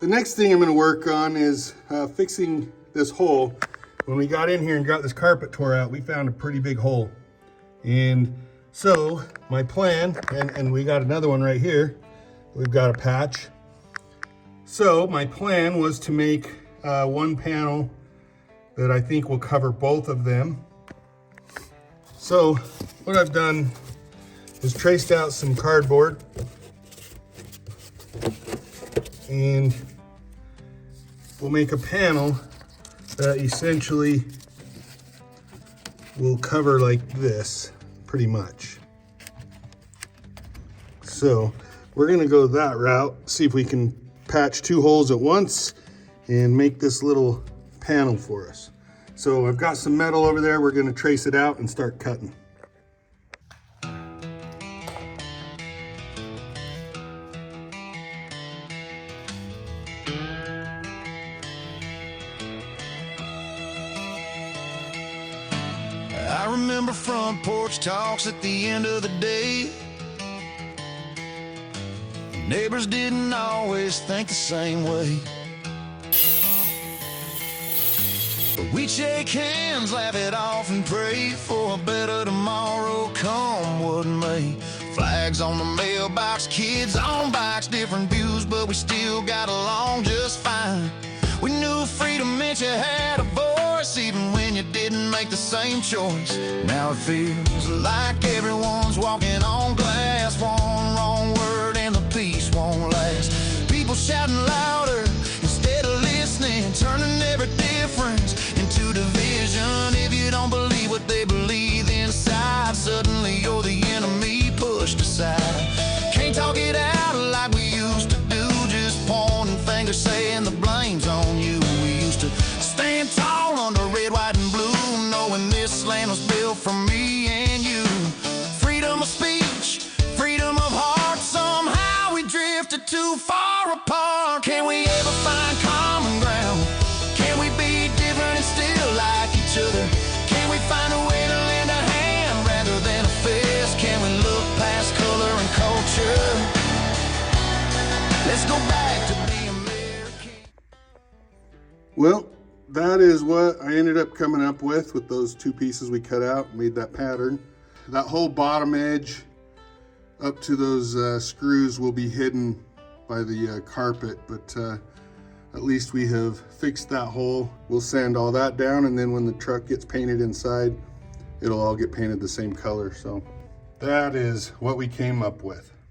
The next thing I'm going to work on is fixing this hole. When we got in here and got this carpet tore out, we found a pretty big hole. And so my plan, and we got another one right here, we've got a patch. So my plan was to make one panel that I think will cover both of them. So what I've done is traced out some cardboard, and we'll make a panel that essentially will cover like this, pretty much. So we're gonna go that route, see if we can patch two holes at once and make this little panel for us. So I've got some metal over there, we're gonna trace it out and start cutting. I remember front porch talks at the end of the day. Neighbors didn't always think the same way, but we'd shake hands, laugh it off, and pray for a better tomorrow, come what may. Flags on the mailbox, kids on bikes, different views, but we still got along just fine. We knew freedom meant you had a voice, even when you didn't make the same choice. Now it feels like everyone's walking on glass, one wrong word and the peace won't last. People shouting louder instead of listening, turning every difference into division. If you don't believe what they believe inside, suddenly you're the enemy pushed aside. Can't talk it out like we used to do, just pointing fingers saying the blame's on you. We used to stand tall under red, white, and blue, knowing this land was built for me and you. Freedom of speech, freedom of heart, somehow we drifted too far apart. Can we ever find common ground? Can we be different and still like each other? Can we find a way to lend a hand rather than a fist? Can we look past color and culture? Let's go back to the American. Well, that is what I ended up coming up with those two pieces we cut out, made that pattern. That whole bottom edge up to those screws will be hidden by the carpet, but at least we have fixed that hole. We'll sand all that down, and then when the truck gets painted inside, it'll all get painted the same color. So that is what we came up with.